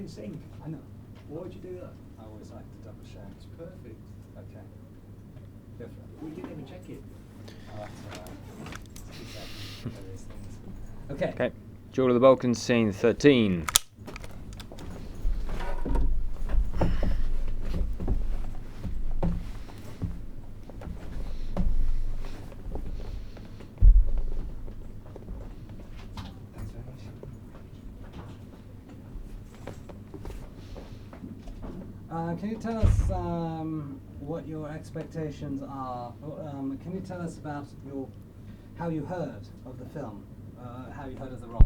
in sync. I know. Why would you do that? I always like to double check. It's perfect. Okay. Go for it. We didn't even check it. Oh, that's alright. 2 seconds. Various things. Okay. Okay. Jewel of the Balkans, scene 13. Can you tell us what your expectations are? Can you tell us about how you heard of the film, how you heard of the role?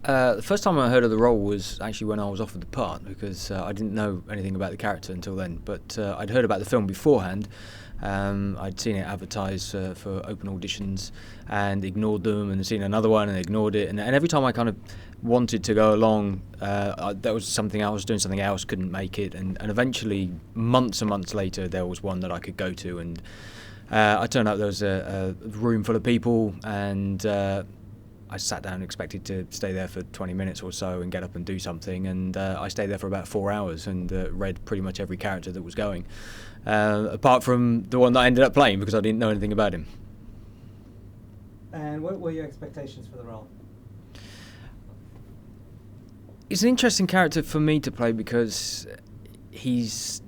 The first time I heard of the role was actually when I was offered the part, because I didn't know anything about the character until then. But I'd heard about the film beforehand. I'd seen it advertised for open auditions and ignored them, and seen another one and ignored it. And every time I kind of wanted to go along, that was something I was doing something else, couldn't make it. And eventually, months and months later, there was one that I could go to. And I turned out there was a room full of people, and I sat down and expected to stay there for 20 minutes or so and get up and do something, and I stayed there for about 4 hours and read pretty much every character that was going, apart from the one that I ended up playing because I didn't know anything about him. And what were your expectations for the role? It's an interesting character for me to play because he's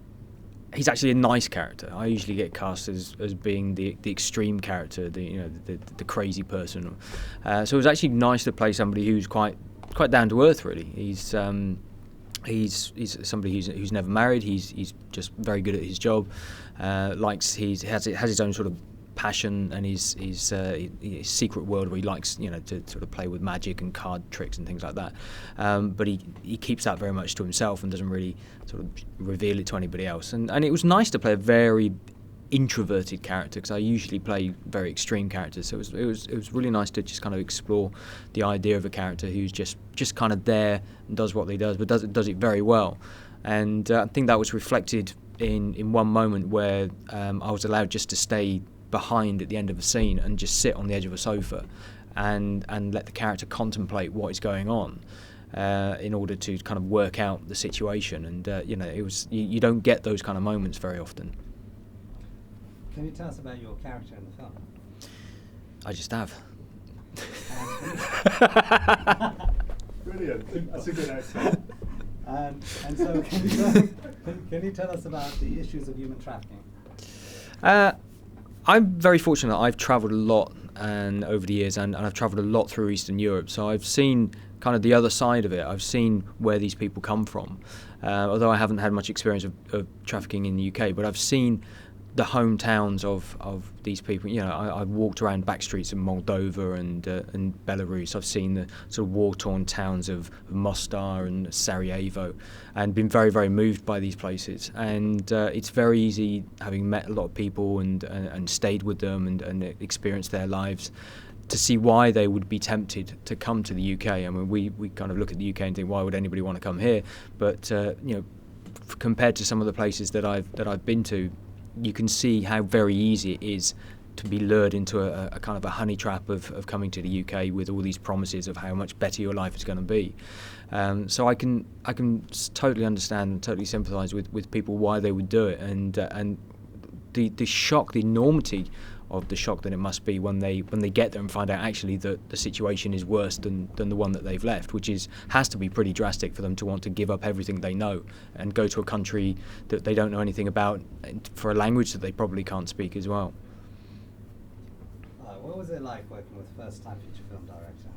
actually a nice character. I usually get cast as being the extreme character, the crazy person. So it was actually nice to play somebody who's quite down to earth. Really, he's somebody who's never married. He's just very good at his job. He has his own sort of passion and his secret world where he likes to sort of play with magic and card tricks and things like that. But he keeps that very much to himself and doesn't really sort of reveal it to anybody else. And it was nice to play a very introverted character because I usually play very extreme characters. So it was really nice to just kind of explore the idea of a character who's just kind of there and does what he does, but does it very well. And I think that was reflected in one moment where I was allowed just to stay behind at the end of a scene and just sit on the edge of a sofa and let the character contemplate what is going on in order to kind of work out the situation. And it was you don't get those kind of moments very often. Can you tell us about your character in the film? I just have. Brilliant. That's a good answer. And so can you tell us about the issues of human trafficking? I'm very fortunate. I've travelled a lot over the years, and I've travelled a lot through Eastern Europe. So I've seen kind of the other side of it. I've seen where these people come from. Although I haven't had much experience of trafficking in the UK, but I've seen the hometowns of these people. I've walked around back streets in Moldova and Belarus. I've seen the sort of war-torn towns of Mostar and Sarajevo, and been very, very moved by these places. And it's very easy, having met a lot of people and stayed with them and experienced their lives, to see why they would be tempted to come to the UK. I mean, we kind of look at the UK and think, why would anybody want to come here? But compared to some of the places that I've been to, you can see how very easy it is to be lured into a kind of a honey trap of coming to the UK with all these promises of how much better your life is going to be. So I can totally understand and totally sympathise with people why they would do it, and the shock, the enormity of the shock that it must be when they get there and find out actually that the situation is worse than the one that they've left, which has to be pretty drastic for them to want to give up everything they know and go to a country that they don't know anything about for a language that they probably can't speak as well. What was it like working with a first-time feature film director?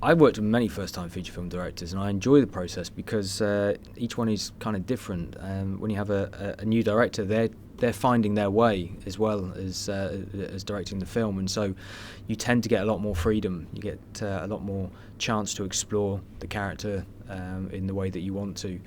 I worked with many first-time feature film directors, and I enjoy the process because each one is kind of different. When you have a new director, they're finding their way as well as directing the film, and so you tend to get a lot more freedom. You get a lot more chance to explore the character in the way that you want to,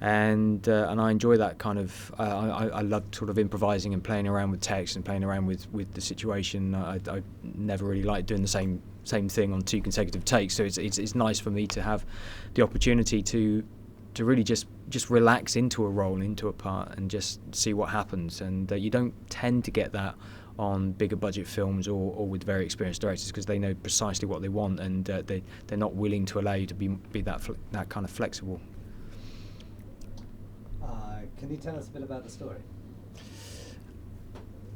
and I enjoy that kind of. I love sort of improvising and playing around with text and playing around with the situation. I never really like doing the same thing on 2 consecutive takes, so it's nice for me to have the opportunity to really just relax into a role, into a part, and just see what happens. And you don't tend to get that on bigger budget films or with very experienced directors, because they know precisely what they want, and they're not willing to allow you to be that kind of flexible. Can you tell us a bit about the story?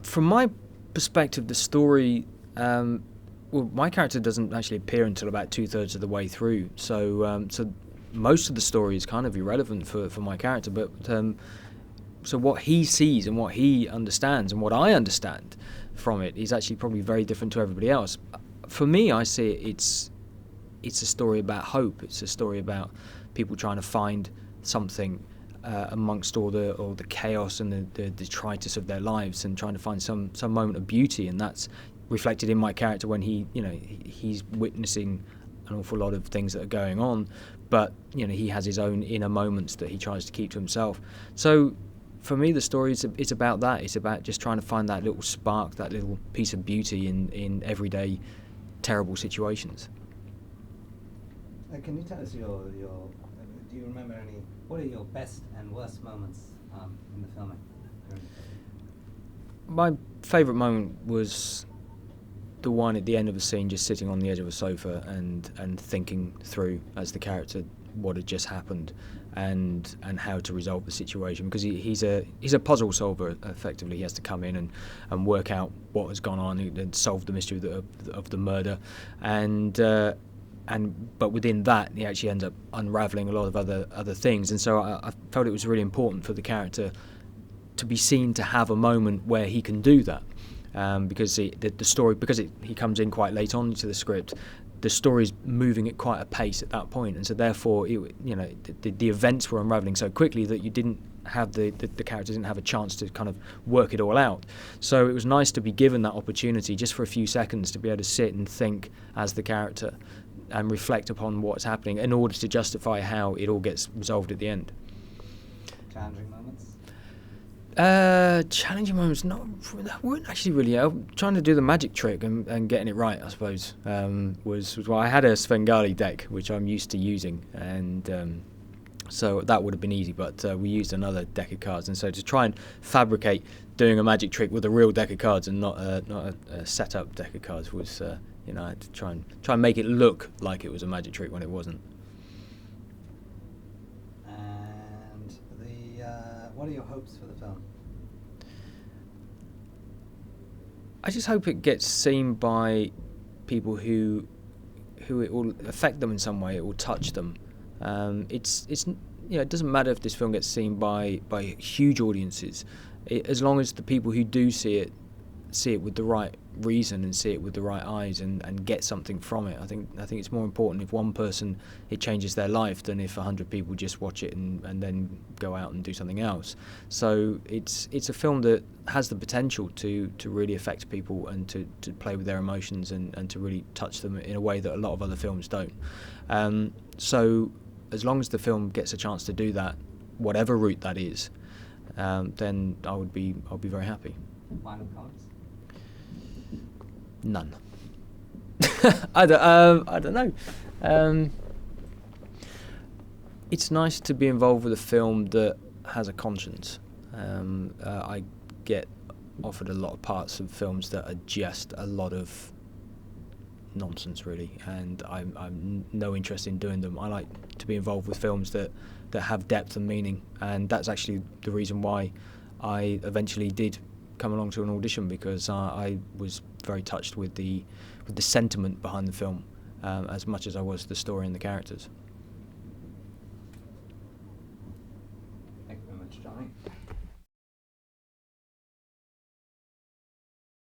From my perspective, the story, well, my character doesn't actually appear until about 2/3 of the way through, so most of the story is kind of irrelevant for my character, but so what he sees and what he understands and what I understand from it is actually probably very different to everybody else. For me, I see it's a story about hope. It's a story about people trying to find something amongst all the chaos and the detritus of their lives, and trying to find some moment of beauty, and that's reflected in my character when he's witnessing an awful lot of things that are going on, but he has his own inner moments that he tries to keep to himself. So for me, the story it's about that. It's about just trying to find that little spark, that little piece of beauty in everyday terrible situations. Can you tell us your do you remember what are your best and worst moments in the filming? My favourite moment was the one at the end of a scene, just sitting on the edge of a sofa and thinking through as the character what had just happened and how to resolve the situation, because he's a puzzle solver. Effectively, he has to come in and work out what has gone on and solve the mystery of the murder, but within that he actually ends up unravelling a lot of other things, and so I felt it was really important for the character to be seen to have a moment where he can do that, because the story, because he comes in quite late on to the script, the story's moving at quite a pace at that point, and so therefore the events were unravelling so quickly that you didn't have the character didn't have a chance to kind of work it all out. So it was nice to be given that opportunity just for a few seconds to be able to sit and think as the character and reflect upon what's happening in order to justify how it all gets resolved at the end. Challenging moments? Challenging moments, weren't actually really. Trying to do the magic trick and getting it right, I suppose, was well, I had a Svengali deck, which I'm used to using, and so that would have been easy, but we used another deck of cards, and so to try and fabricate doing a magic trick with a real deck of cards and not a set-up deck of cards was, I had to try and make it look like it was a magic trick when it wasn't. And what are your hopes for the film? I just hope it gets seen by people who it will affect them in some way. It will touch them. It doesn't matter if this film gets seen by huge audiences, as long as the people who do see it with the right reason and see it with the right eyes and get something from it. I think it's more important if one person it changes their life than if 100 people just watch it and then go out and do something else. So it's a film that has the potential to really affect people and to play with their emotions and to really touch them in a way that a lot of other films don't. So as long as the film gets a chance to do that, whatever route that is, then I'll be very happy. Final comments? None. I don't know. It's nice to be involved with a film that has a conscience. I get offered a lot of parts of films that are just a lot of nonsense, really, and I'm no interest in doing them. I like to be involved with films that have depth and meaning, and that's actually the reason why I eventually did come along to an audition, because I was very touched with the sentiment behind the film, as much as I was the story and the characters. Thank you very much, Jonnie.